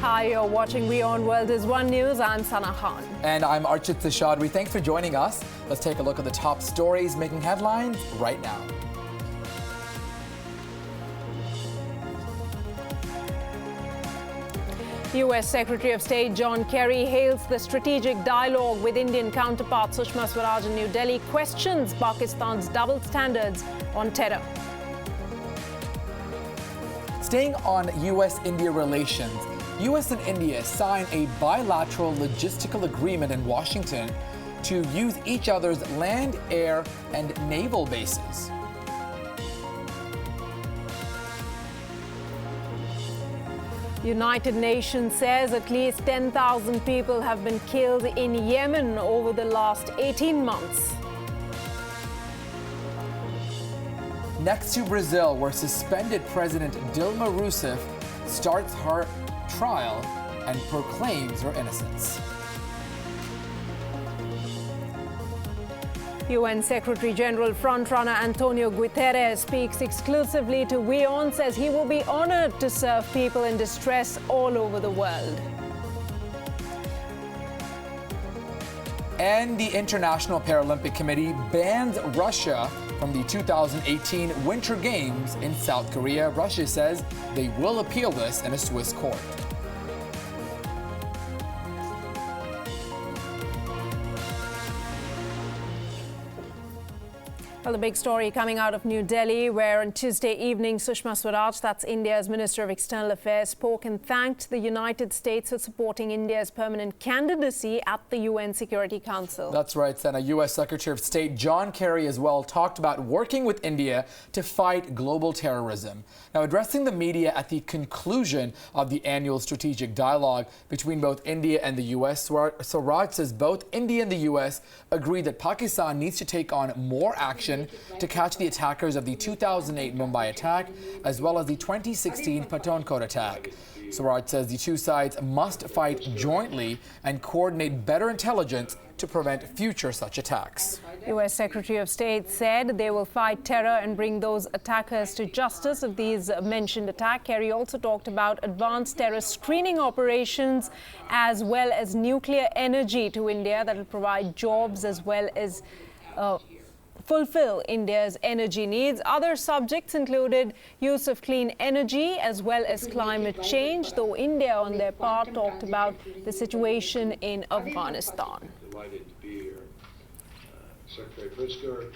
Hi, you're watching WION World is One News. I'm Sana Khan. And I'm Archit Seshadri. Thanks for joining us. Let's take a look at the top stories making headlines right now. U.S. Secretary of State John Kerry hails the strategic dialogue with Indian counterpart Sushma Swaraj in New Delhi, questions Pakistan's double standards on terror. Staying on U.S.-India relations, U.S. and India sign a bilateral logistical agreement in Washington to use each other's land, air, and naval bases. United Nations says at least 10,000 people have been killed in Yemen over the last 18 months. Next to Brazil, where suspended President Dilma Rousseff starts her trial and proclaims her innocence. UN Secretary-General frontrunner Antonio Guterres speaks exclusively to WION, says he will be honored to serve people in distress all over the world. And the International Paralympic Committee bans Russia from the 2018 Winter Games in South Korea. Russia says they will appeal this in a Swiss court. Well, the big story coming out of New Delhi, where on Tuesday evening, Sushma Swaraj, that's India's Minister of External Affairs, spoke and thanked the United States for supporting India's permanent candidacy at the UN Security Council. That's right, Sana. U.S. Secretary of State John Kerry as well talked about working with India to fight global terrorism. Now, addressing the media at the conclusion of the annual strategic dialogue between both India and the U.S., Swaraj says both India and the U.S. agree that Pakistan needs to take on more action to catch the attackers of the 2008 Mumbai attack, as well as the 2016 Pathankot attack. Swaraj says the two sides must fight jointly and coordinate better intelligence to prevent future such attacks. U.S. Secretary of State said they will fight terror and bring those attackers to justice of these mentioned attacks. Kerry also talked about advanced terror screening operations as well as nuclear energy to India that will provide jobs as well as fulfill India's energy needs. Other subjects included use of clean energy as well as climate change, though India on their part talked about the situation in Afghanistan. Delighted to be here. Secretary Pritzker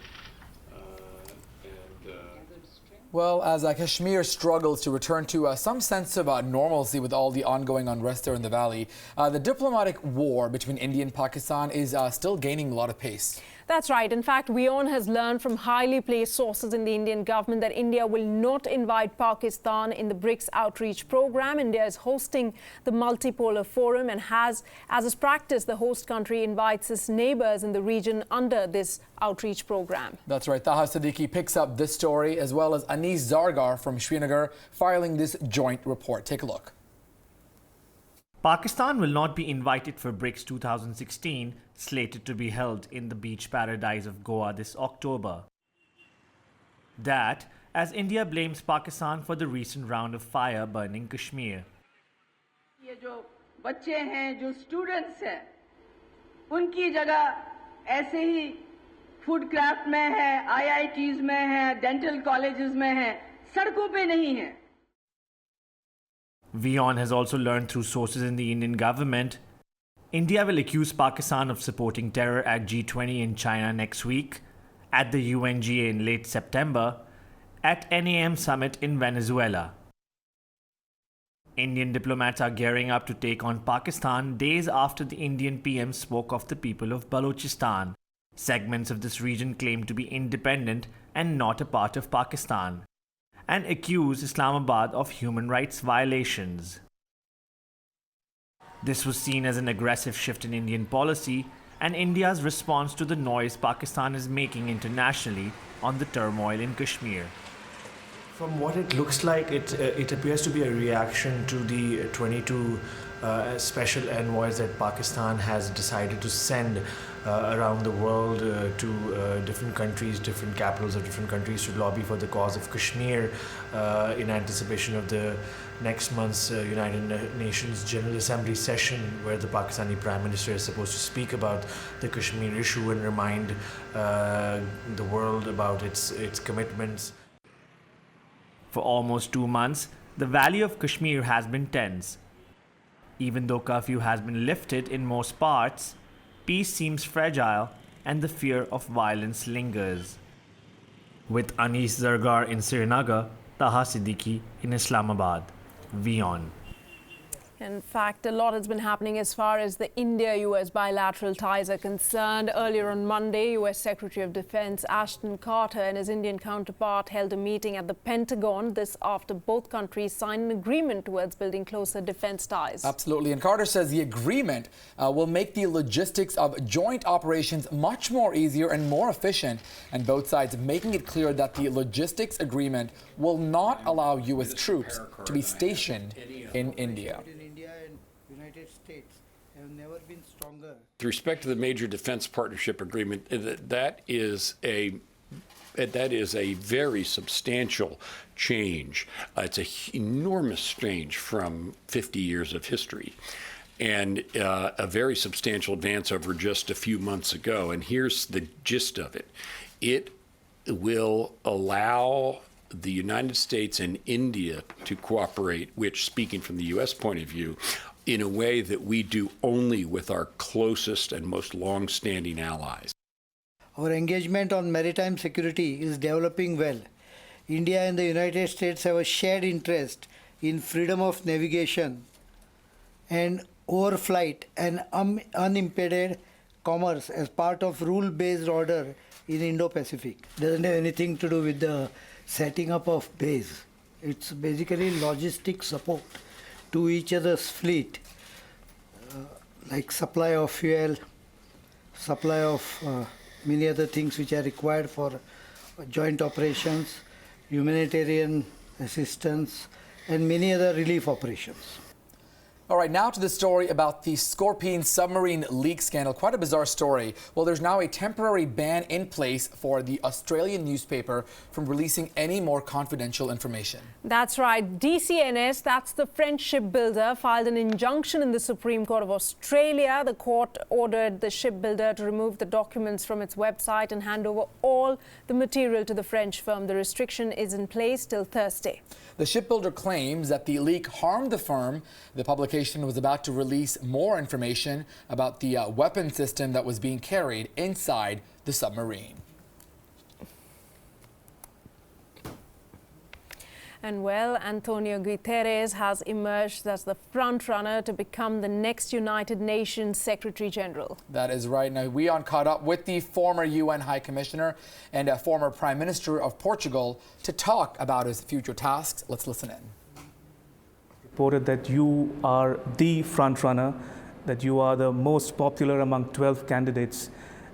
Well, as Kashmir struggles to return to some sense of normalcy with all the ongoing unrest there in the valley, the diplomatic war between India and Pakistan is still gaining a lot of pace. That's right. In fact, WION has learned from highly placed sources in the Indian government that India will not invite Pakistan in the BRICS outreach program. India is hosting the multipolar forum and has, as is practice, the host country invites its neighbors in the region under this outreach program. That's right. Taha Siddiqui picks up this story, as well as Anis Zargar from Srinagar filing this joint report. Take a look. Pakistan will not be invited for BRICS 2016, slated to be held in the beach paradise of Goa this October. That, as India blames Pakistan for the recent round of fire burning Kashmir. ये जो बच्चे हैं, जो students हैं, उनकी जगह ऐसे ही food craft में है, IITs में है, डेंटल कॉलेजेस में है, सड़कों पे नहीं है. WION has also learned through sources in the Indian government, India will accuse Pakistan of supporting terror at G20 in China next week, at the UNGA in late September, at NAM summit in Venezuela. Indian diplomats are gearing up to take on Pakistan days after the Indian PM spoke of the people of Balochistan. Segments of this region claim to be independent and not a part of Pakistan, and accuse Islamabad of human rights violations. This was seen as an aggressive shift in Indian policy and India's response to the noise Pakistan is making internationally on the turmoil in Kashmir. From what it looks like, it appears to be a reaction to the 22 special envoys that Pakistan has decided to send around the world to different countries, different capitals of different countries to lobby for the cause of Kashmir in anticipation of the next month's United Nations General Assembly session, where the Pakistani Prime Minister is supposed to speak about the Kashmir issue and remind the world about its commitments. For almost 2 months, the Valley of Kashmir has been tense. Even though curfew has been lifted in most parts, peace seems fragile and the fear of violence lingers. With Anis Zargar in Srinagar, Taha Siddiqui in Islamabad. WION. In fact, a lot has been happening as far as the India-US bilateral ties are concerned. Earlier on Monday, US Secretary of Defense Ashton Carter and his Indian counterpart held a meeting at the Pentagon. This after both countries signed an agreement towards building closer defense ties. Absolutely. And Carter says the agreement will make the logistics of joint operations much more easier and more efficient. And both sides making it clear that the logistics agreement will not allow US troops to be stationed in India. States have never been stronger. With respect to the Major Defense Partnership Agreement, that is a very substantial change. It's an enormous change from 50 years of history, and a very substantial advance over just a few months ago. And here's the gist of it. It will allow the United States and India to cooperate, which, speaking from the U.S. point of view, in a way that we do only with our closest and most long-standing allies. Our engagement on maritime security is developing well. India and the United States have a shared interest in freedom of navigation and overflight and unimpeded commerce as part of rule-based order in Indo-Pacific. Doesn't have anything to do with the setting up of base. It's basically logistic support to each other's fleet, like supply of fuel, supply of many other things which are required for joint operations, humanitarian assistance, and many other relief operations. All right, now to the story about the Scorpene submarine leak scandal. Quite a bizarre story. Well, there's now a temporary ban in place for the Australian newspaper from releasing any more confidential information. That's right. DCNS, that's the French shipbuilder, filed an injunction in the Supreme Court of Australia. The court ordered the shipbuilder to remove the documents from its website and hand over all the material to the French firm. The restriction is in place till Thursday. The shipbuilder claims that the leak harmed the firm. The publication was about to release more information about the weapon system that was being carried inside the submarine. And well, Antonio Guterres has emerged as the front-runner to become the next United Nations Secretary General. That is right. Now, WION caught up with the former UN High Commissioner and a former Prime Minister of Portugal to talk about his future tasks. Let's listen in. Reported that you are the front-runner, that you are the most popular among 12 candidates.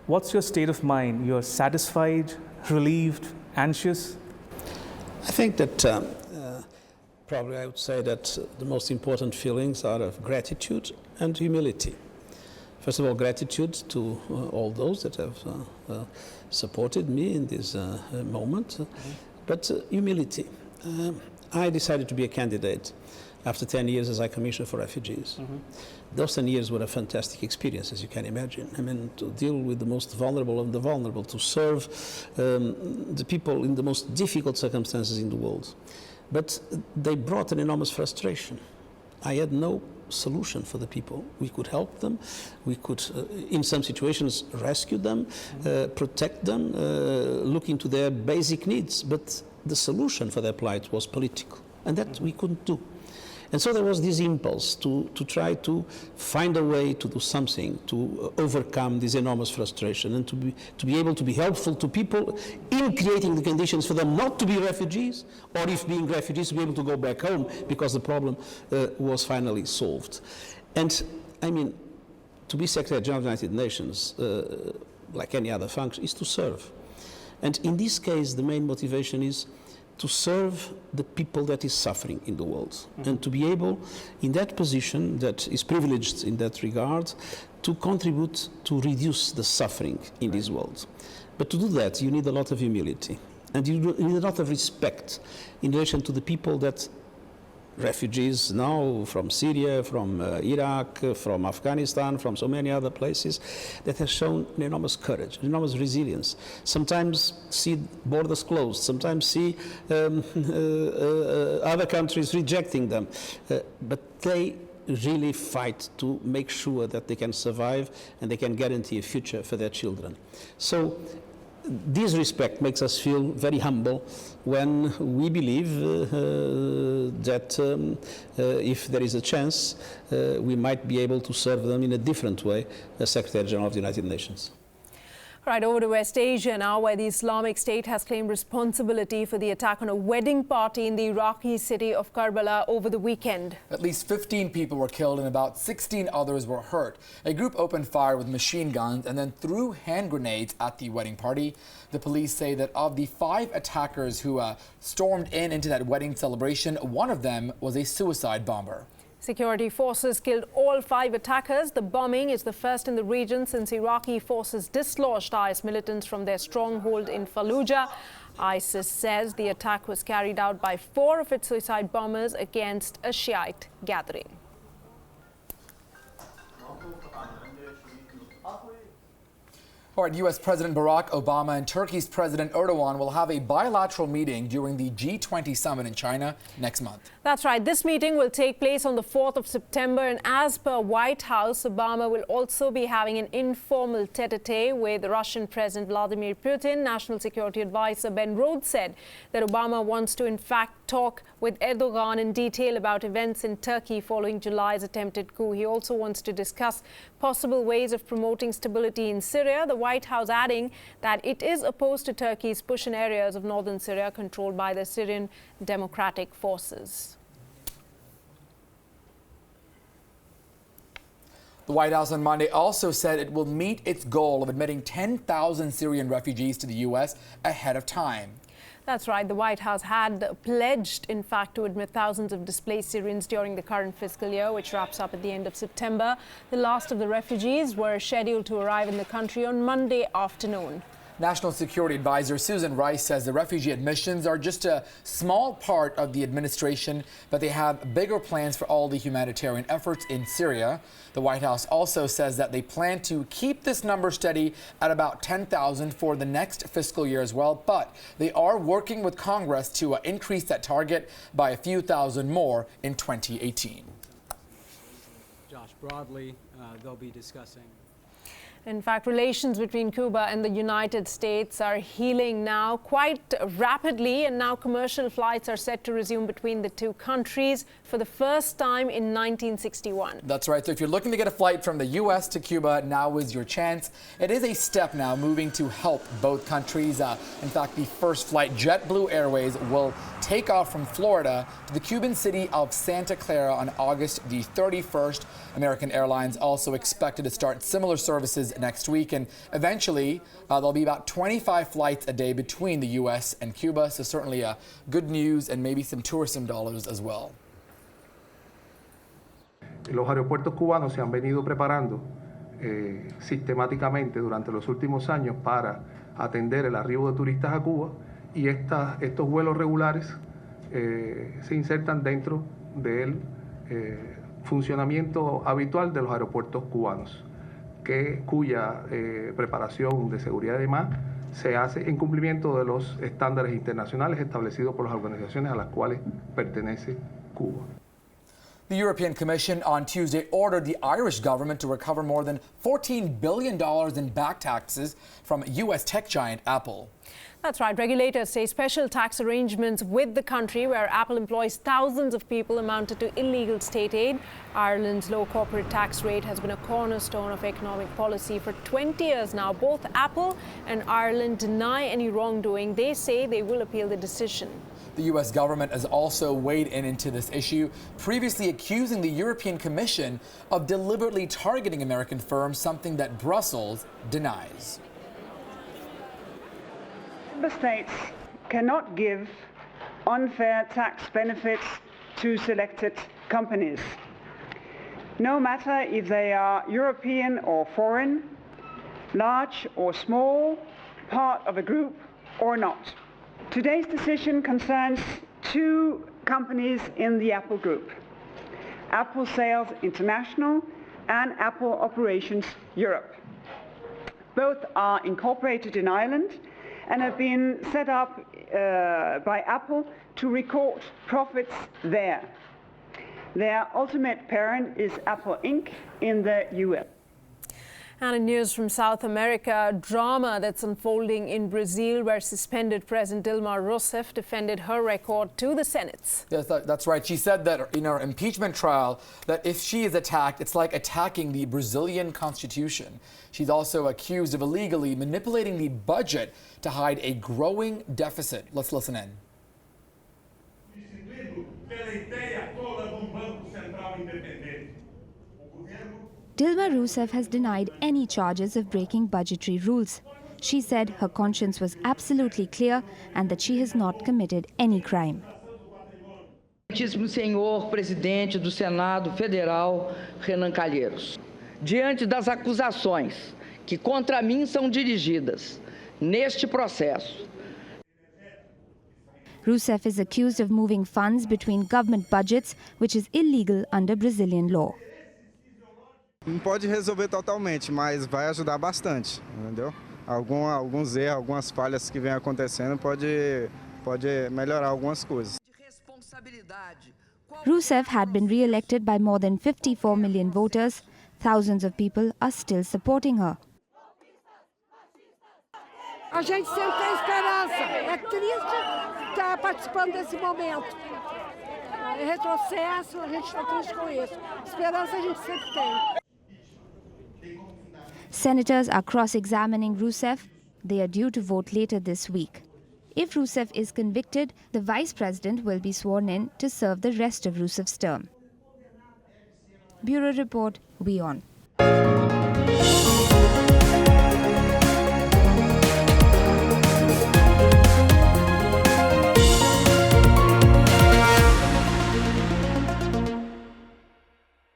What's your state of mind? You're satisfied, relieved, anxious? I think that probably I would say that the most important feelings are of gratitude and humility. First of all, gratitude to all those that have supported me in this moment, but humility. I decided to be a candidate after 10 years as High Commissioner for Refugees. Those 10 years were a fantastic experience, as you can imagine. I mean, to deal with the most vulnerable of the vulnerable, to serve the people in the most difficult circumstances in the world. But they brought an enormous frustration. I had no solution for the people. We could help them. We could, in some situations, rescue them, protect them, look into their basic needs. But the solution for their plight was political, and that we couldn't do. And so there was this impulse to try to find a way to do something to overcome this enormous frustration and to be able to be helpful to people in creating the conditions for them not to be refugees, or if being refugees, to be able to go back home because the problem was finally solved. And I mean, to be Secretary General of the United Nations, like any other function, is to serve. And in this case, the main motivation is to serve the people that is suffering in the world, and to be able, in that position that is privileged in that regard, to contribute to reduce the suffering in this world. But to do that, you need a lot of humility, and you need a lot of respect in relation to the people that refugees now from Syria, from Iraq, from Afghanistan, from so many other places that have shown an enormous courage, enormous resilience. Sometimes see borders closed, sometimes see other countries rejecting them, but they really fight to make sure that they can survive and they can guarantee a future for their children. So this respect makes us feel very humble when we believe that if there is a chance, we might be able to serve them in a different way as Secretary General of the United Nations. Right, over to West Asia now, where the Islamic State has claimed responsibility for the attack on a wedding party in the Iraqi city of Karbala over the weekend. At least 15 people were killed and about 16 others were hurt. A group opened fire with machine guns and then threw hand grenades at the wedding party. The police say that of the 5 attackers who stormed into that wedding celebration, one of them was a suicide bomber. Security forces killed all 5 attackers. The bombing is the first in the region since Iraqi forces dislodged IS militants from their stronghold in Fallujah. ISIS says the attack was carried out by 4 of its suicide bombers against a Shiite gathering. All right, U.S. President Barack Obama and Turkey's President Erdogan will have a bilateral meeting during the G20 summit in China next month. That's right. This meeting will take place on the 4th of September, and as per White House, Obama will also be having an informal tete-a-tete with Russian President Vladimir Putin. National Security Advisor Ben Rhodes said that Obama wants to, in fact, talk with Erdogan in detail about events in Turkey following July's attempted coup. He also wants to discuss possible ways of promoting stability in Syria. The White House adding that it is opposed to Turkey's push in areas of northern Syria controlled by the Syrian Democratic Forces. The White House on Monday also said it will meet its goal of admitting 10,000 Syrian refugees to the U.S. ahead of time. That's right. The White House had pledged, in fact, to admit thousands of displaced Syrians during the current fiscal year, which wraps up at the end of September. The last of the refugees were scheduled to arrive in the country on Monday afternoon. National Security Advisor Susan Rice says the refugee admissions are just a small part of the administration, but they have bigger plans for all the humanitarian efforts in Syria. The White House also says that they plan to keep this number steady at about 10,000 for the next fiscal year as well, but they are working with Congress to increase that target by a few thousand more in 2018. Josh, broadly, they'll be discussing. In fact, relations between Cuba and the United States are healing now quite rapidly, and now commercial flights are set to resume between the two countries for the first time in 1961. That's right. So if you're looking to get a flight from the U.S. to Cuba, now is your chance. It is a step now moving to help both countries. In fact, the first flight, JetBlue Airways, will take off from Florida to the Cuban city of Santa Clara on August the 31st. American Airlines also expected to start similar services next week, and eventually there'll be about 25 flights a day between the U.S. and Cuba, so certainly good news and maybe some tourism dollars as well. Los aeropuertos cubanos se han venido preparando sistemáticamente durante los últimos años para atender el arribo de turistas a Cuba, y estos vuelos regulares se insertan dentro del funcionamiento habitual de los aeropuertos cubanos, cuya preparación de seguridad y demás se hace en cumplimiento de los estándares internacionales establecidos por las organizaciones a las cuales pertenece Cuba. The European Commission on Tuesday ordered the Irish government to recover more than $14 billion in back taxes from U.S. tech giant Apple. That's right. Regulators say special tax arrangements with the country where Apple employs thousands of people amounted to illegal state aid. Ireland's low corporate tax rate has been a cornerstone of economic policy for 20 years now. Both Apple and Ireland deny any wrongdoing. They say they will appeal the decision. The U.S. government has also weighed into this issue, previously accusing the European Commission of deliberately targeting American firms, something that Brussels denies. Member states cannot give unfair tax benefits to selected companies, no matter if they are European or foreign, large or small, part of a group or not. Today's decision concerns two companies in the Apple Group, Apple Sales International and Apple Operations Europe. Both are incorporated in Ireland and have been set up by Apple to record profits there. Their ultimate parent is Apple Inc. in the US. And in news from South America, drama that's unfolding in Brazil, where suspended President Dilma Rousseff defended her record to the Senate. Yes, that's right. She said that in her impeachment trial, that if she is attacked, it's like attacking the Brazilian Constitution. She's also accused of illegally manipulating the budget to hide a growing deficit. Let's listen in. Dilma Rousseff has denied any charges of breaking budgetary rules. She said her conscience was absolutely clear and that she has not committed any crime. Excelentíssimo Senhor Presidente do Senado Federal, Renan Calheiros, diante das acusações que contra mim são dirigidas neste processo, Rousseff is accused of moving funds between government budgets, which is illegal under Brazilian law. Não pode resolver totalmente, mas vai ajudar bastante, entendeu? Alguns erros, algumas falhas que vem acontecendo pode melhorar algumas coisas. Rousseff had been re-elected by more than 54 million voters. Thousands of people are still supporting her. A gente sempre tem esperança. É triste estar participando desse momento. É retrocesso, a gente está triste com isso. Esperança a gente sempre tem. Senators are cross-examining Rousseff. They are due to vote later this week. If Rousseff is convicted, the vice president will be sworn in to serve the rest of Rousseff's term. Bureau Report, WION.